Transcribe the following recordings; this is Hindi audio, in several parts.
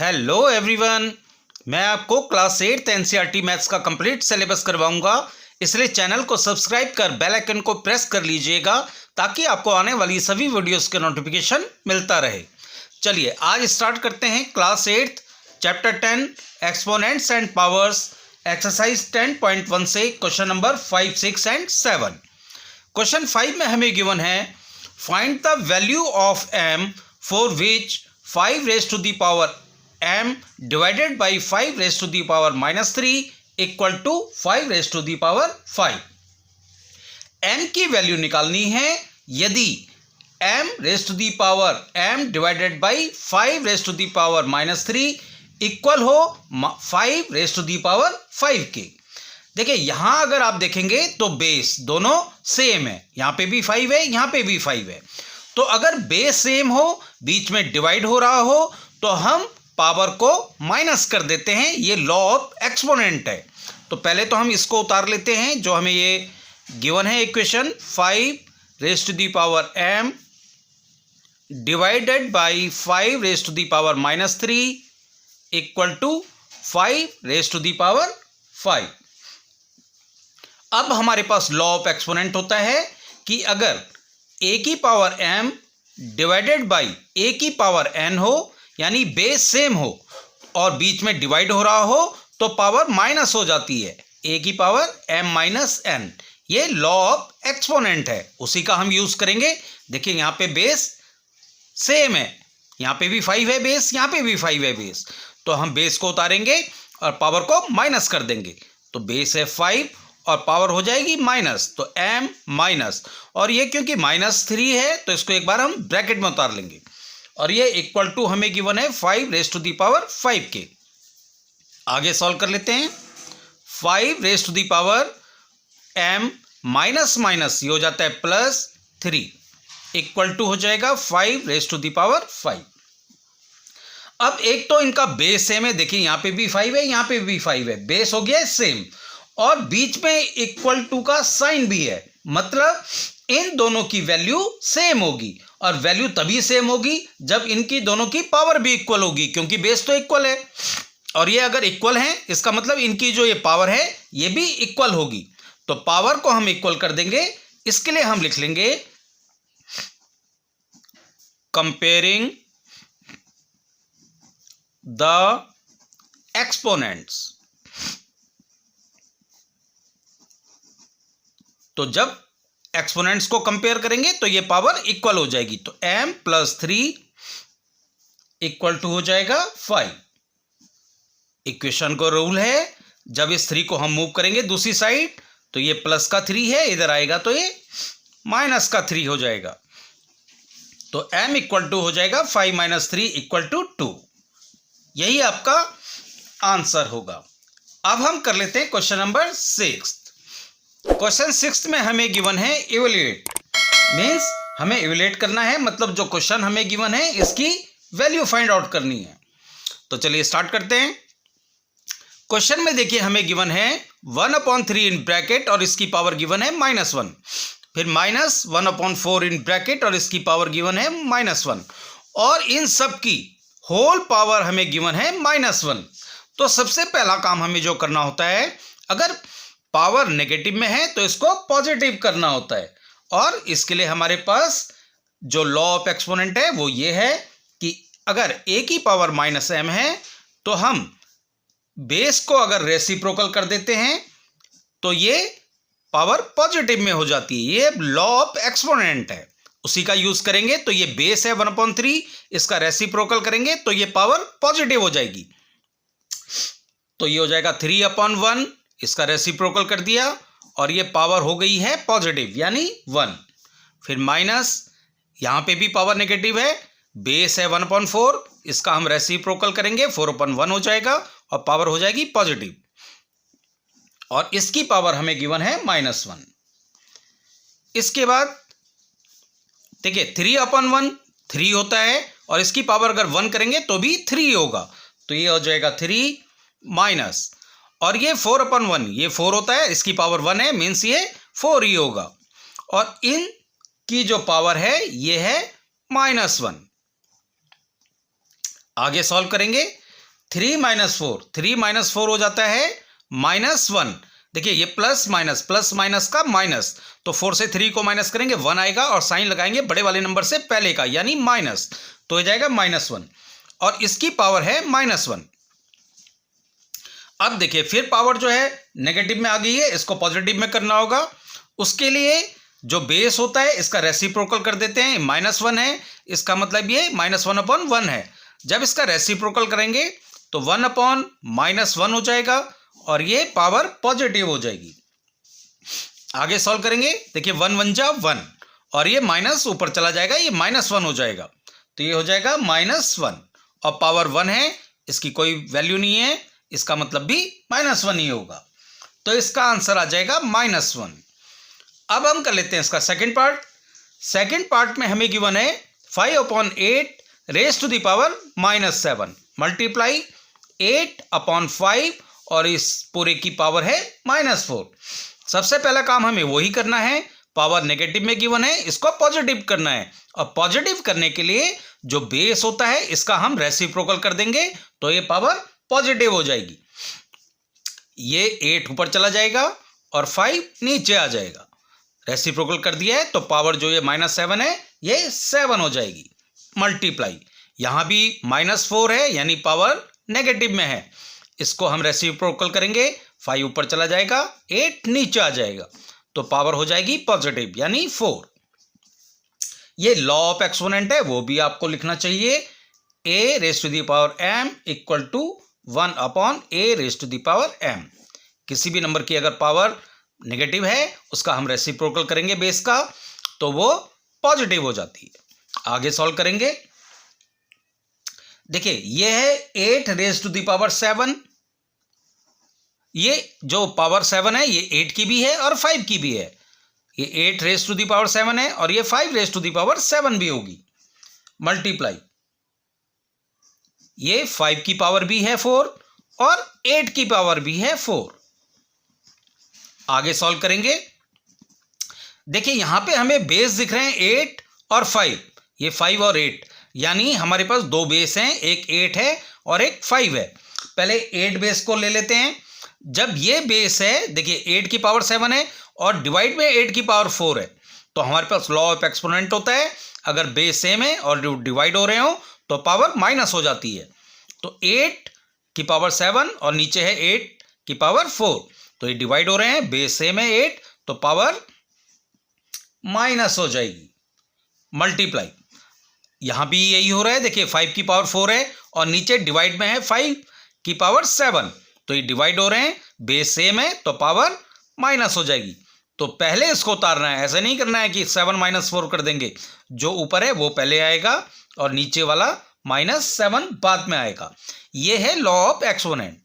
हेलो एवरीवन, मैं आपको क्लास 8 एनसीईआरटी मैथ्स का कंप्लीट सिलेबस करवाऊंगा। इसलिए चैनल को सब्सक्राइब कर बेल आइकन को प्रेस कर लीजिएगा ताकि आपको आने वाली सभी वीडियोस के नोटिफिकेशन मिलता रहे। चलिए आज स्टार्ट करते हैं class 8 chapter 10 exponents and powers exercise 10.1 से क्वेश्चन नंबर 5, 6 एंड 7। क्वेश्चन 5 में हमें गिवन है find the value of m for which 5 raise to the power m divided by 5 raise to the power -3 equal to 5 raise to the power 5। m की वैल्यू निकालनी है यदि m raise to the power m divided by 5 raise to the power -3 equal हो 5 रेज़ टू द पावर 5 के। देखिए यहां अगर आप देखेंगे तो बेस दोनों सेम है, यहां पे भी 5 है, यहां पे भी 5 है। तो अगर बेस सेम हो, बीच में डिवाइड हो रहा हो, तो हम पावर को माइनस कर देते हैं। ये लॉ ऑफ एक्सपोनेंट है। तो पहले तो हम इसको उतार लेते हैं जो हमें ये गिवन है equation 5 raise to the power m divided by 5 raise to the power -3 equal to 5 raise to the power 5। अब हमारे पास लॉ ऑफ एक्सपोनेंट होता है कि अगर a की power m divided by a की पावर n हो, यानी बेस सेम हो और बीच में डिवाइड हो रहा हो, तो पावर माइनस हो जाती है, a की पावर m माइनस n। ये लॉ ऑफ एक्सपोनेंट है, उसी का हम यूज करेंगे। देखिए यहाँ पे बेस सेम है, यहाँ पे भी 5 है बेस, यहाँ पे भी 5 है बेस। तो हम बेस को उतारेंगे और पावर को माइनस कर देंगे। तो बेस है 5 और पावर हो जाएगी माइनस, तो m माइनस, और ये क्योंकि -3 है तो इसको एक बार हम ब्रैकेट में उतार लेंगे। और ये इक्वल टू हमें गिवन है 5 रेज़ टू द पावर 5 के। आगे सॉल्व कर लेते हैं। 5 raise to the power m minus minus ये हो जाता है +3 इक्वल टू हो जाएगा 5 रेज़ टू द पावर 5। अब एक तो इनका बेस सेम है, देखिए यहाँ पे भी 5 है, यहाँ पे भी 5 है, बेस हो गया सेम, और बीच में इक्वल टू का साइन भी है, मतलब इन दोनों की वैल्यू सेम होगी। और वैल्यू तभी सेम होगी जब इनकी दोनों की पावर भी इक्वल होगी, क्योंकि बेस तो इक्वल है। और ये अगर इक्वल है इसका मतलब इनकी जो ये पावर है ये भी इक्वल होगी। तो पावर को हम इक्वल कर देंगे। इसके लिए हम लिख लेंगे कंपेयरिंग द एक्सपोनेंट्स। तो जब एक्सपोनेंट्स को कंपेयर करेंगे तो ये पावर इक्वल हो जाएगी। तो m + 3 इक्वल टू हो जाएगा 5। इक्वेशन को रूल है, जब इस 3 को हम मूव करेंगे दूसरी साइड तो ये प्लस का 3 है, इधर आएगा तो ये माइनस का 3 हो जाएगा। तो m इक्वल टू हो जाएगा 5 - 3 इक्वल टू 2। यही आपका आंसर होगा। अब हम कर लेते हैं क्वेश्चन नंबर 6। क्वेश्चन 6 में हमें गिवन है इवैल्यूएट, मीन्स हमें इवैल्यूएट करना है, मतलब जो क्वेश्चन हमें गिवन है इसकी वैल्यू फाइंड आउट करनी है। तो चलिए स्टार्ट करते हैं। क्वेश्चन में देखिए हमें गिवन है 1/3 इन ब्रैकेट और इसकी पावर गिवन है -1, फिर -1/4 इन ब्रैकेट और इसकी पावर गिवन है -1, और इन सब की होल पावर हमें गिवन है -1। तो सबसे पहला काम हमें जो करना होता है, अगर पावर नेगेटिव में है तो इसको पॉजिटिव करना होता है। और इसके लिए हमारे पास जो लॉ ऑफ एक्सपोनेंट है वो ये है कि अगर a की पावर -m है तो हम बेस को अगर रेसिप्रोकल कर देते हैं तो ये पावर पॉजिटिव में हो जाती है। ये लॉ ऑफ एक्सपोनेंट है, उसी का यूज करेंगे। तो ये बेस है 1/3, इसका रेसिप्रोकल करेंगे तो ये पावर पॉजिटिव हो जाएगी। तो ये हो जाएगा 3/1, इसका रेसिप्रोकल कर दिया और ये पावर हो गई है पॉजिटिव यानी 1। फिर माइनस, यहाँ पे भी पावर नेगेटिव है, बेस है 1/4, इसका हम रेसिप्रोकल करेंगे 4/1 हो जाएगा और पावर हो जाएगी पॉजिटिव। और इसकी पावर हमें गिवन है -1। इसके बाद देखिए 3/1 3 होता है और इसकी पावर अगर 1 करेंगे तो भी 3 होगा। तो ये हो जाएगा 3 माइनस, और ये 4/1 ये 4 होता है, इसकी पावर 1 है, मीन्स ये 4 ही होगा। और इन की जो पावर है ये है -1। आगे सॉल्व करेंगे 3 माइनस 4 हो जाता है -1। देखिए ये प्लस माइनस का माइनस, तो 4 से 3 को माइनस करेंगे 1 आएगा और साइन लगाएंगे बड़े वाले नंबर से पहले का यानी माइनस, तो हो जाएगा -1 और इसकी पावर है -1। अब देखिए फिर पावर जो है नेगेटिव में आ गई है, इसको पॉजिटिव में करना होगा। उसके लिए जो बेस होता है इसका रेसिप्रोकल कर देते हैं, -1 है, इसका मतलब ये -1/1 है। जब इसका रेसिप्रोकल करेंगे तो 1/-1 हो जाएगा और ये पावर पॉजिटिव हो जाएगी। आगे सॉल्व करेंगे, देखिए 1 1 जा 1 और ये माइनस ऊपर चला जाएगा, ये -1 हो जाएगा, तो ये हो जाएगा -1 और पावर 1 है, इसकी कोई वैल्यू नहीं है, इसका मतलब भी -1 ही होगा, तो इसका आंसर आ जाएगा -1। अब हम कर लेते हैं इसका सेकंड पार्ट। सेकंड पार्ट में हमें गिवन है 5/8 raise to the power -7 multiply 8/5 और इस पूरे की पावर है -4। सबसे पहला काम हमें वही करना है, पावर नेगेटिव में गिवन है, इसको पॉजिटिव करना है और पॉजिटिव करने के लिए जो बेस होता है इसका हम रेसिप्रोकल कर देंगे तो ये पावर पॉजिटिव हो जाएगी। ये 8 ऊपर चला जाएगा और 5 नीचे आ जाएगा। रेसिप्रोकल कर दिया है तो पावर जो ये -7 है ये 7 हो जाएगी मल्टीप्लाई, यहाँ भी -4 है यानी पावर नेगेटिव में है, इसको हम रेसिप्रोकल करेंगे, 5 ऊपर चला जाएगा 8 नीचे आ जाएगा तो पावर हो जाएगी पॉजिटिव यानी 4। ये लॉ ऑफ एक्सपोनेंट है, वो भी आपको लिखना चाहिए, a raise to the power m equal to 1/a raise to the power m। किसी भी नंबर की अगर पावर नेगेटिव है उसका हम रेसिप्रोकल करेंगे बेस का तो वो पॉजिटिव हो जाती है। आगे सॉल्व करेंगे, देखिए ये है 8 रेज़ टू द पावर 7, ये जो पावर 7 है ये 8 की भी है और 5 की भी है, ये 8 रेज़ टू द पावर 7 है और ये 5 रेज़ टू द पावर 7 भी होगी मल्टीप्लाई, ये 5 की पावर भी है 4 और 8 की पावर भी है 4। आगे सॉल्व करेंगे, देखिए यहां पे हमें बेस दिख रहे हैं 8 और 5, ये 5 और 8 यानी हमारे पास दो बेस हैं, एक 8 है और एक 5 है। पहले 8 बेस को ले लेते हैं, जब ये बेस है देखिए 8 की पावर 7 है और डिवाइड में 8 की पावर 4 है तो हमारे पास लॉ ऑफ एक्सपोनेंट होता है, अगर बेस सेम है और डिवाइड हो रहे हो तो पावर माइनस हो जाती है, तो 8 की पावर 7 और नीचे है 8 की पावर 4, तो ये डिवाइड हो रहे हैं, बेस सेम है 8 तो पावर माइनस हो जाएगी मल्टीप्लाई, यहां भी यही हो रहा है, देखिए 5 की पावर 4 है और नीचे डिवाइड में है 5 की पावर 7 तो ये डिवाइड हो रहे हैं, बेस सेम है तो पावर माइनस हो जाएगी। तो पहले इसको उतारना है, ऐसा नहीं करना है कि 7 - 4 कर देंगे, जो ऊपर है वो पहले आएगा और नीचे वाला -7 बाद में आएगा। ये है लॉ ऑफ एक्सपोनेंट।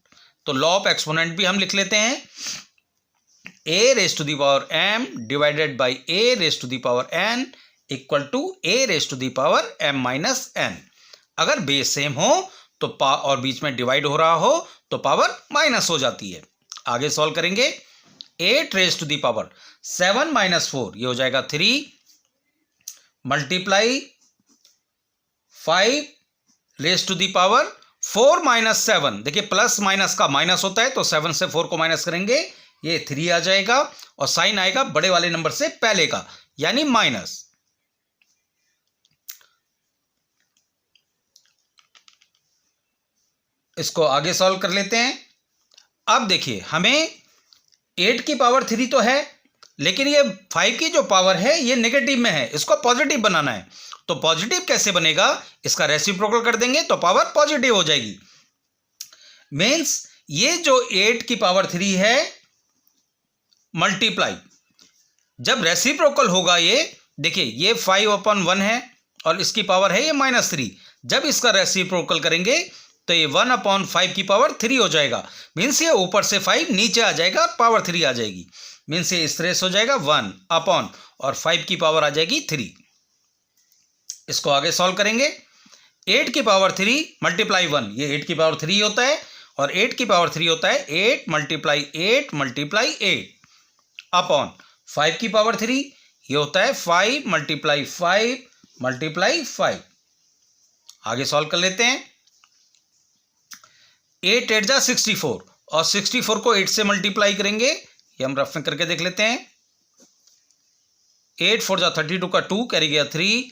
तो लॉ ऑफ एक्सपोनेंट भी हम लिख लेते हैं, a raise to the power m divided by a raise to the power n equal to a raise to the power m minus n। अगर बेस सेम हो तो और बीच में डिवाइड हो रहा हो तो पावर माइनस हो जाती है। आगे सॉल्व करेंगे, 8 रेज़ टू द पावर 7 - 4 ये हो जाएगा 3 multiply 5 raise to the power 4 - 7, देखिए प्लस माइनस का माइनस होता है तो 7 से 4 को माइनस करेंगे, ये 3 आ जाएगा और साइन आएगा बड़े वाले नंबर से पहले का यानी माइनस। इसको आगे सॉल्व कर लेते हैं। अब देखिए हमें 8 की पावर 3 तो है लेकिन ये 5 की जो पावर है ये नेगेटिव में है, इसको पॉजिटिव बनाना है, तो पॉजिटिव कैसे बनेगा, इसका रेसिप्रोकल कर देंगे तो पावर पॉजिटिव हो जाएगी। मीन्स ये जो 8 की पावर 3 है मल्टीप्लाई, जब रेसिप्रोकल होगा ये देखिए ये 5/1 है और इसकी पावर है ये -3, जब इसका रेसिप्रोकल करेंगे तो ये 1/5 की पावर 3 हो जाएगा, मीन्स ये ऊपर से 5 नीचे आ जाएगा, पावर 3 आ जाएगी, मीन्स ये इस तरह से हो जाएगा 1 और 5 की पावर आ जाएगी 3। इसको आगे सॉल्व करेंगे, 8 की पावर 3 मल्टीप्लाई 1, ये 8 की पावर 3 होता है और 8 की पावर 3 होता है 8 मल्टीप्लाई 8 मल्टीप्लाई 8 5 की पावर 3 ये होता है 5 मल्टीप्लाई 5 मल्टीप्लाई 5। आगे सॉल्व कर लेते हैं, 8 8 जा 64 और 64 को 8 से मल्टीप्लाई करेंगे, ये हम रफ में करके देख लेते हैं। 8 4 जा 32 का 2 कैरी गया 3,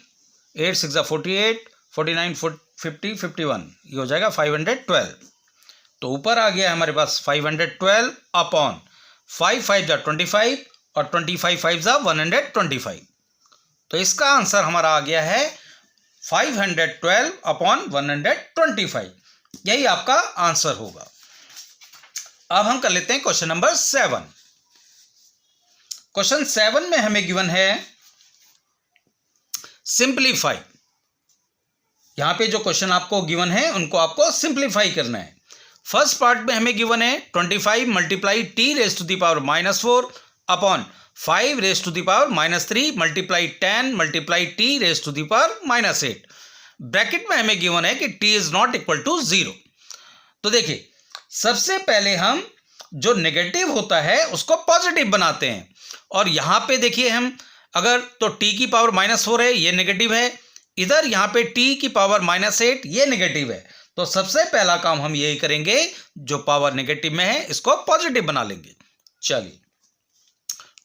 8 6 जा 48, 49 50 51, ये हो जाएगा 512। तो ऊपर आ गया हमारे पास 512 अपॉन 5 5 जा 25 और 25 5 जा 125। तो इसका आंसर हमारा आ गया है 512 अपॉन 125। यही आपका आंसर होगा। अब हम कर लेते हैं क्वेश्चन नंबर 7। क्वेश्चन 7 में हमें गिवन है सिंप्लीफाई। यहां पे जो क्वेश्चन आपको गिवन है उनको आपको सिंप्लीफाई करना है। फर्स्ट पार्ट में हमें गिवन है 25 multiply T raise to the power -4 upon 5 raise to the power -3 multiply 10 multiply T raise to the power -8। Bracket में हमें गिवन है कि t is not equal to 0। तो देखिए, सबसे पहले हम जो नेगेटिव होता है उसको पॉजिटिव बनाते हैं। और यहां पे देखिए, हम अगर तो t की पावर -4 है, ये नेगेटिव है। इधर यहां पे t की पावर -8, ये नेगेटिव है। तो सबसे पहला काम हम यही करेंगे, जो पावर नेगेटिव में है इसको पॉजिटिव बना लेंगे। चलिए,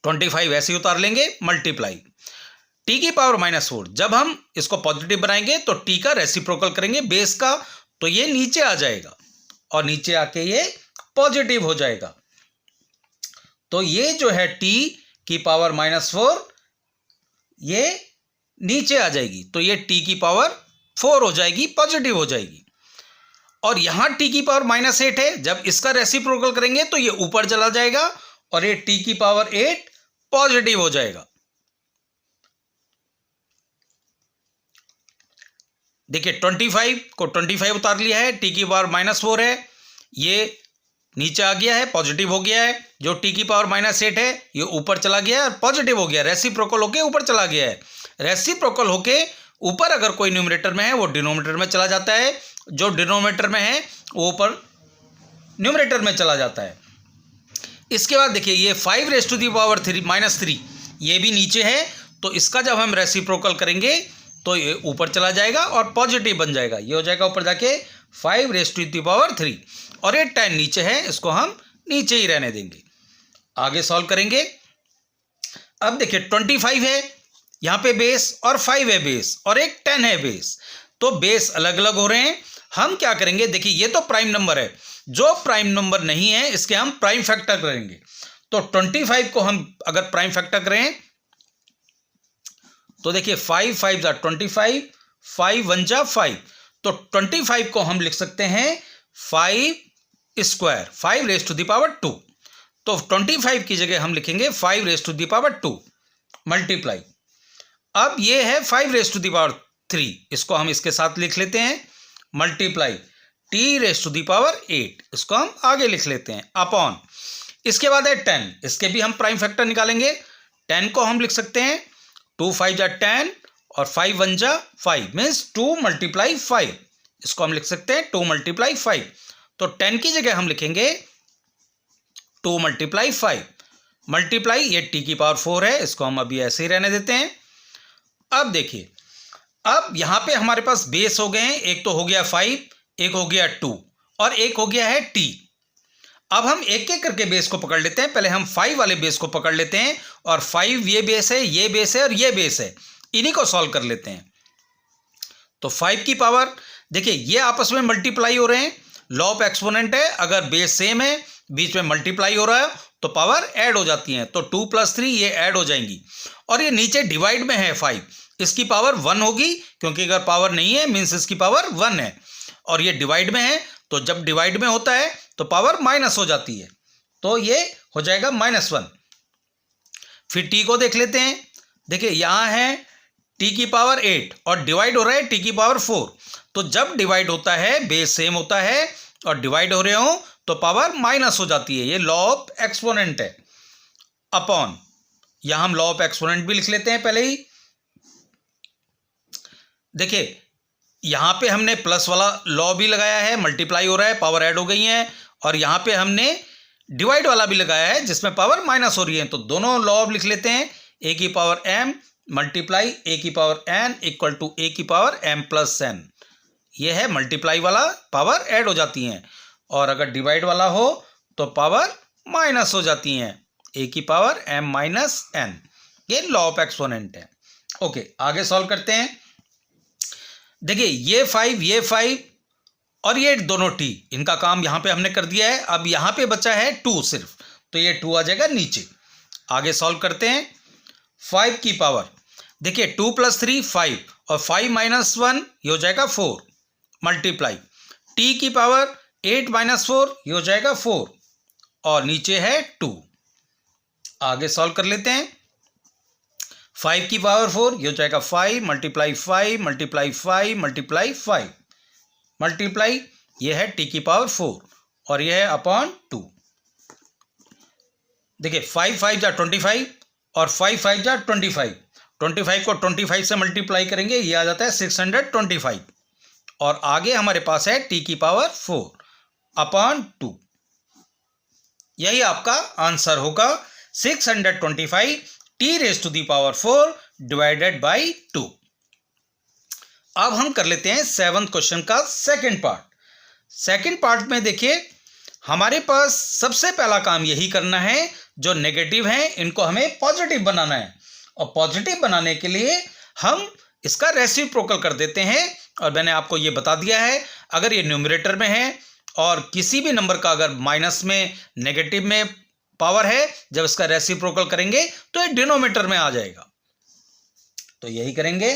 25 ऐसे ही उतार लेंगे, मल्टीप्लाई t की पावर -4। जब हम इसको पॉजिटिव बनाएंगे तो t का रेसिप्रोकल करेंगे बेस का, तो ये नीचे आ जाएगा और नीचे आके ये पॉजिटिव हो जाएगा। तो ये जो है t की पावर -4, ये नीचे आ जाएगी, तो ये t की पावर 4 हो जाएगी, पॉजिटिव हो जाएगी। और यहां t की पावर -8 है, जब इसका रेसिप्रोकल करेंगे तो ये ऊपर चला जाएगा और ये t की पावर 8 पॉजिटिव हो जाएगा। देखिए, 25 को 25 उतार लिया है, t की पावर -4 है, ये नीचे आ गया है, पॉजिटिव हो गया है। जो t की पावर -8 है ये ऊपर चला गया है और पॉजिटिव हो गया, रेसिप्रोकल होके ऊपर चला गया है। रेसिप्रोकल होके ऊपर अगर कोई न्यूमरेटर में है वो डिनोमिनेटर में चला जाता है, जो डिनोमिनेटर में है वो ऊपर न्यूमरेटर में चला जाता है। इसके बाद देखिए, ये 5 रेज टू दी पावर -3 ये भी नीचे है, तो इसका जब हम रेसिप्रोकल करेंगे तो ये ऊपर चला जाएगा और पॉजिटिव बन जाएगा। ये हो जाएगा ऊपर जाके 5 रेज टू दी पावर 3 और ये 10 नीचे है, इसको हम नीचे ही रहने देंगे। आगे सॉल्व करेंगे। अब देखिए, 25 है यहाँ पे बेस और 5 है बेस और एक 10 है बेस, तो बेस अलग अलग हो रहे हैं। हम क्या करेंगे, देखिए ये तो प्राइम नंबर है, जो प्राइम नंबर नहीं है इसके हम प्राइम फैक्टर करेंगे। तो 25 को हम अगर प्राइम फैक्टर करें तो देखिए 5 5 जा 25, 5 1 जा 5, तो 25 को हम लिख सकते हैं 5 square, 5 raise to the power 2। तो 25 की जगह हम लिखेंगे 5 raise to the power 2 multiply. अब ये है 5 रेज टू द पावर 3, इसको हम इसके साथ लिख लेते हैं, multiply t raise to the power 8, इसको हम आगे लिख लेते हैं, अपॉन इसके बाद है 10, इसके भी हम प्राइम फैक्टर निकालेंगे। 10 को हम लिख सकते हैं 2 5 जा 10 और 5 1 जा 5 मीन्स 2 मल्टीप्लाई 5, इसको हम लिख सकते हैं 2 मल्टीप्लाई 5। तो 10 की जगह हम लिखेंगे 2 मल्टीप्लाई 5 मल्टीप्लाई ये t की पावर 4 है, इसको हम अभी ऐसे ही रहने देते हैं। अब देखिए, अब यहां पे हमारे पास बेस हो गए हैं, एक तो हो गया 5, एक हो गया 2 और एक हो गया है t। अब हम एक एक करके बेस को पकड़ लेते हैं। पहले हम 5 वाले बेस को पकड़ लेते हैं और 5 ये बेस है, ये बेस है और ये बेस है, इन्हीं को सॉल्व कर लेते हैं। तो 5 की पावर देखिए, ये आपस में मल्टीप्लाई हो रहे हैं, लॉ ऑफ एक्सपोनेंट है, अगर बेस सेम है बीच में मल्टीप्लाई हो रहा है तो पावर ऐड हो जाती है, तो 2 + 3 ये ऐड हो जाएंगी। और ये नीचे डिवाइड में है 5, इसकी पावर 1 होगी, क्योंकि अगर पावर नहीं है मीन्स इसकी पावर 1 है, और ये डिवाइड में है, तो जब डिवाइड में होता है तो पावर माइनस हो जाती है, तो ये हो जाएगा -1। फिर t को देख लेते हैं। देखिए, यहाँ है t की पावर 8 और डिवाइड हो रहा है t की पावर 4, तो जब डिवाइड होता है बेस सेम होता है और डिवाइड हो रहे हो तो पावर माइनस हो जाती है, ये लॉ ऑफ एक्सपोनेंट है। अपॉन यहां हम लॉ ऑफ एक्सपोनेंट भी लिख लेते हैं पहले ही। देखिए, यहां पे हमने प्लस वाला लॉ भी लगाया है, मल्टीप्लाई हो रहा है, पावर ऐड हो गई है, और यहां पे हमने डिवाइड वाला भी लगाया है जिसमें पावर माइनस हो रही है, तो दोनों लॉ लिख लेते हैं। a की पावर m मल्टीप्लाई a की power n equal to a की पावर m + n, ये है मल्टीप्लाई वाला, पावर ऐड हो जाती हैं, और अगर डिवाइड वाला हो तो पावर माइनस हो जाती हैं, a की पावर m माइनस n। ये लॉ ऑफ एक्सपोनेंट है। ओके, आगे सॉल्व करते हैं। देखिए ये 5 और ये दोनों t, इनका काम यहाँ पे हमने कर दिया है। अब यहाँ पे बचा है 2 सिर्फ, तो ये 2 आ जाएगा नीचे। आगे सॉल्व करते हैं। 5 की पावर, देखिए 2 + 3 5 और 5 - 1 ये हो जाएगा 4 मल्टीप्लाई t की पावर 8 - 4 ये हो जाएगा 4 और नीचे है 2। आगे सॉल्व कर लेते हैं। 5 की पावर 4 ये हो जाएगा 5 × 5 × 5 × 5 मल्टीप्लाई ये है t की पावर 4 और ये है अपॉन 2। देखिए 5 × 5 = 25 और 5 × 5 = 25। 25 को 25 से मल्टीप्लाई करेंगे, ये आ जाता है 625 और आगे हमारे पास है t की पावर 4 अपॉन 2। यही आपका आंसर होगा 625 t⁴ डिवाइडेड बाई 2। अब हम कर लेते हैं 7th क्वेश्चन का सेकंड पार्ट। सेकंड पार्ट में देखिए हमारे पास सबसे पहला काम यही करना है, जो नेगेटिव हैं इनको हमें पॉजिटिव बनाना है और पॉजिटिव बनाने के लिए हम इसका रेसिप्रोकल कर देते हैं। और मैंने आपको ये बता दिया है, अगर ये न्यूमरेटर में है और किसी भी नंबर का अगर माइनस में नेगेटिव में पावर है, जब इसका रेसिप्रोकल करेंगे तो ये डिनोमिनेटर में आ जाएगा। तो यही करेंगे।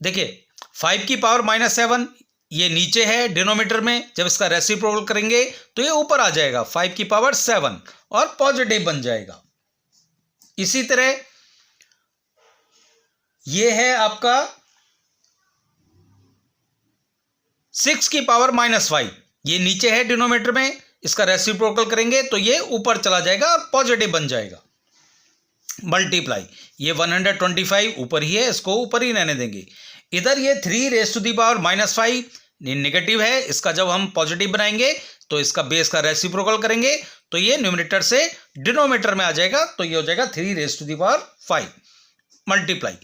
देखिए 5 की पावर -7 ये नीचे है डिनोमिनेटर में, जब इसका रेसिप्रोकल करेंगे तो ये ऊपर आ जाएगा 5 की पावर 7 और पॉजिटिव बन जाएगा। इसी तरह ये है आपका 6 की पावर -5 ये नीचे है डिनोमिनेटर में, इसका रेसिप्रोकल करेंगे तो ये ऊपर चला जाएगा और पॉजिटिव बन जाएगा। मल्टीप्लाई ये 125 ऊपर ही है, इसको ऊपर ही रहने देंगे। इधर ये 3⁻⁻5 नेगेटिव है, इसका जब हम पॉजिटिव बनाएंगे तो इसका बेस का रेसिप्रोकल करेंगे तो ये न्यूमरेटर से डिनोमिनेटर में आ जाएगा, तो ये हो जाएगा 3⁻5 मल्टीप्लाई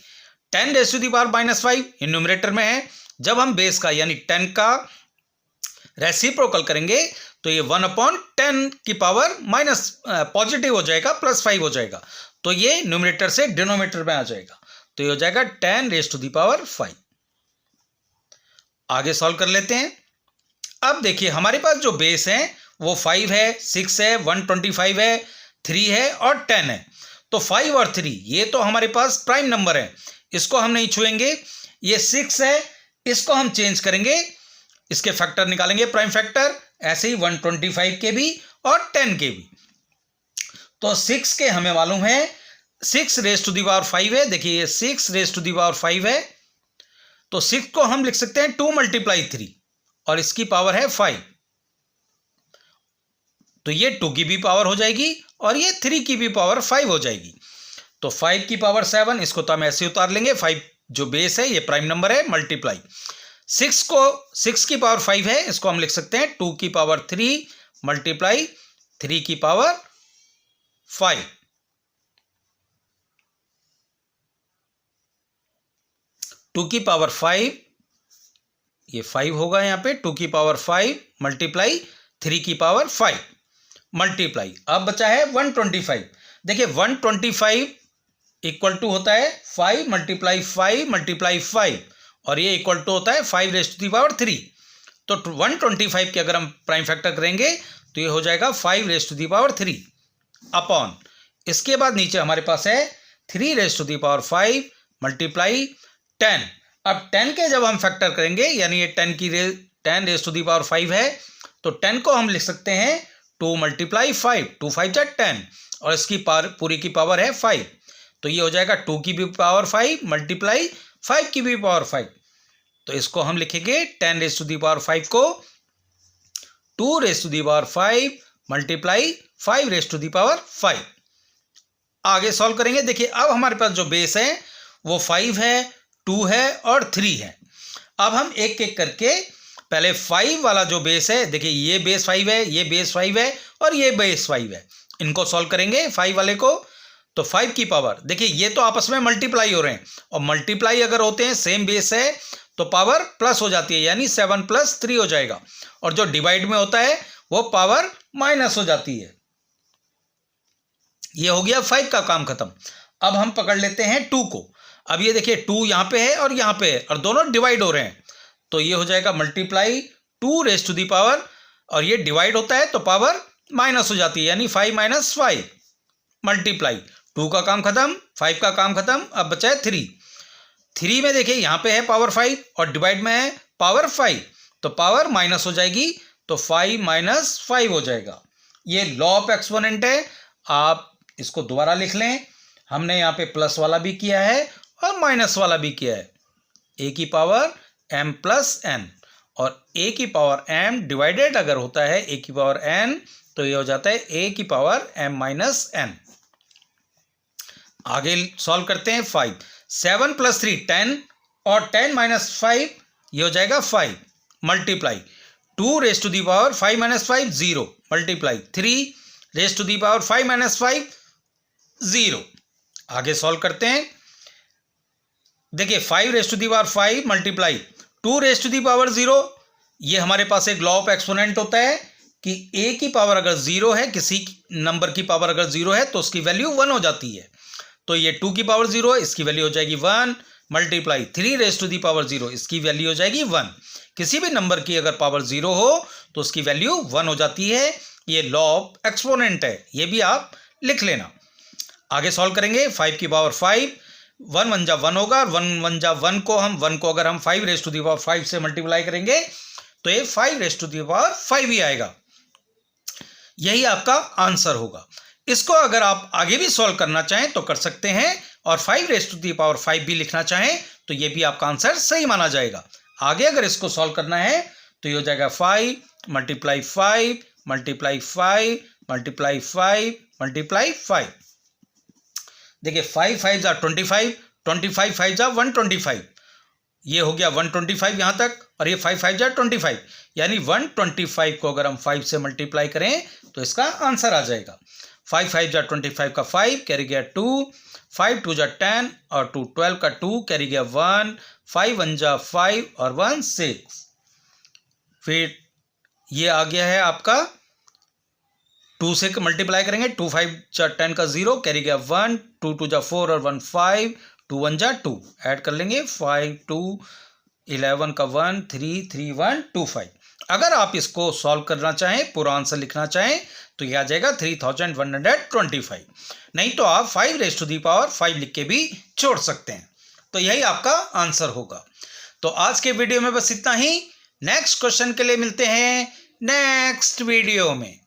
10⁻⁻5 ये न्यूमरेटर में है, जब हम बेस का यानी 10 का रेसिप्रोकल करेंगे तो ये 1/10 की पावर माइनस पॉजिटिव हो जाएगा, +5 हो जाएगा, तो ये न्यूमरेटर से डिनोमिनेटर में आ जाएगा, तो ये हो जाएगा 10⁻5। आगे सॉल्व कर लेते हैं। अब देखिए हमारे पास जो बेस है वो 5 है, 6 है, 125 है, 3 है और 10 है। तो 5 और 3 ये तो हमारे पास प्राइम नंबर है, इसको हम नहीं छुएंगे। ये 6 है, इसको हम चेंज करेंगे, इसके फैक्टर निकालेंगे, प्राइम फैक्टर। ऐसे ही 125 के भी और 10 के भी। तो 6 के हमें मालूम है 6⁻5 है। देखिए ये 6⁻5 है, तो 6 को हम लिख सकते हैं 2 × 3 और इसकी पावर है 5, तो ये 2 की भी पावर हो जाएगी और ये 3 की भी पावर 5 हो जाएगी। तो 5 की पावर 7, इसको तो हम ऐसे उतार लेंगे, 5 जो बेस है ये प्राइम नंबर है, मल्टीप्लाई 6 की पावर 5 है, इसको हम लिख सकते हैं 2 की पावर 3 मल्टीप्लाई 3 की पावर 5। टू की पावर 5 ये 5 होगा यहाँ पे, 2 की पावर 5 मल्टीप्लाई 3 की पावर 5 मल्टीप्लाई। अब बचा है 125। देखिए 125 इक्वल टू होता है 5 × 5 × 5 और ये इक्वल टू होता है 5⁻3। तो 125 के अगर हम प्राइम फैक्टर करेंगे तो ये हो जाएगा 5⁻3 अपॉन, इसके बाद नीचे हमारे पास है 3⁻5 मल्टीप्लाई 10। अब 10 के जब हम फैक्टर करेंगे यानी ये 10⁻5 है, तो 10 को हम लिख सकते हैं 2 × 5, 2 5 = 10 और इसकी पूरी की पावर है 5, तो ये हो जाएगा 2 की भी पावर 5 मल्टीप्लाई 5 की भी पावर 5। तो इसको हम लिखेंगे 10⁻5 को 2⁻5 मल्टीप्लाई 5⁻5। आगे सॉल्व करेंगे। देखिए अब हमारे पास जो बेस है वो 5 है, 2 है और 3 है। अब हम एक एक करके पहले 5 वाला जो बेस है, देखिए ये बेस 5 है, ये बेस 5 है और ये बेस 5 है, इनको सॉल्व करेंगे 5 वाले को। तो 5 की पावर, देखिए ये तो आपस में मल्टीप्लाई हो रहे हैं, और मल्टीप्लाई अगर होते हैं, सेम बेस है, तो पावर प्लस हो जाती है, यानी 7 + 3 हो जाएगा। और जो डिवाइड में होता है वो पावर माइनस हो जाती है। ये हो गया 5 का काम खत्म। अब हम पकड़ लेते हैं 2 को। अब ये देखिए 2 यहाँ पे है और यहाँ पे है, और दोनों डिवाइड हो रहे हैं, तो ये हो जाएगा मल्टीप्लाई 2⁻⁵, और ये डिवाइड होता है तो पावर माइनस हो जाती है, यानी 5 - 5 मल्टीप्लाई 2 का काम खत्म, 5 का काम खत्म। अब बचा है 3। 3 में देखिए यहाँ पे है पावर 5 और डिवाइड में है पावर 5, तो पावर माइनस हो जाएगी, तो 5 - 5 हो जाएगा। ये लॉ ऑफ एक्सपोनेंट है, आप इसको दोबारा लिख लें। हमने यहाँ पे प्लस वाला भी किया है और माइनस वाला भी किया है। a की पावर m + n, और a की पावर m डिवाइडेड अगर होता है a की पावर n, तो ये हो जाता है a की पावर m - n। आगे सॉल्व करते हैं। 5 7 + 3 10, और 10 - 5 ये हो जाएगा 5 मल्टीप्लाई 2⁻⁵ 5 - 5 0 मल्टीप्लाई 3⁻⁵ 5 - 5 0। आगे सॉल्व करते हैं। देखिए 5⁻5 मल्टीप्लाई 2⁻0, ये हमारे पास एक लॉ ऑफ एक्सपोनेंट होता है कि a की पावर अगर 0 है, किसी नंबर की पावर अगर 0 है तो उसकी वैल्यू 1 हो जाती है। तो ये 2 की पावर 0 है, इसकी वैल्यू हो जाएगी 1 मल्टीप्लाई 3⁻0, इसकी वैल्यू हो जाएगी 1। किसी भी नंबर की अगर पावर 0 हो तो उसकी वैल्यू 1 हो जाती है। ये लॉ ऑफ एक्सपोनेंट है, ये भी आप लिख लेना। आगे सॉल्व करेंगे। 5 की पावर 5, 1 1 जा 1 होगा, और 1 1 जा 1 को अगर हम 5⁻5 से मल्टीप्लाई करेंगे तो ये 5⁻5 ही आएगा। यही आपका आंसर होगा। इसको अगर आप आगे भी सॉल्व करना चाहें तो कर सकते हैं, और 5⁻5 भी लिखना चाहें तो ये भी आपका आंसर सही माना जाएगा। आगे अगर इसको सॉल्व करना है तो ये हो जाएगा 5 × 5 × 5 × 5 × 5। देखिए 5 5 जा 25, 25 5 जा 125, ये हो गया 125 यहाँ तक, और ये 5 5 जा 25, यानी 125 को अगर हम 5 से मल्टीप्लाई करें तो इसका आंसर आ जाएगा। 5 5 जा 25 का 5 कैरी गया 2, 5 2 जा 10, और 2 12 का 2 कैरी गया 1, 5 1 जा 5 और 1 6। फिर ये आ गया है आपका 2 से मल्टीप्लाई करेंगे, 2 5 जा 10 का 0 कैरी गया 1, 2 2 जा 4 और 1 5, 2 1 जा 2 ऐड कर लेंगे 5 2 11 का 1 3 3 1 2 5। अगर आप इसको सॉल्व करना चाहें, पूरा आंसर लिखना चाहें तो यह आ जाएगा 3125। नहीं तो आप 5⁻5 लिख के भी छोड़ सकते हैं। तो यही आपका आंसर होगा। तो आज के वीडियो में बस इतना ही। नेक्स्ट क्वेश्चन के लिए मिलते हैं नेक्स्ट वीडियो में।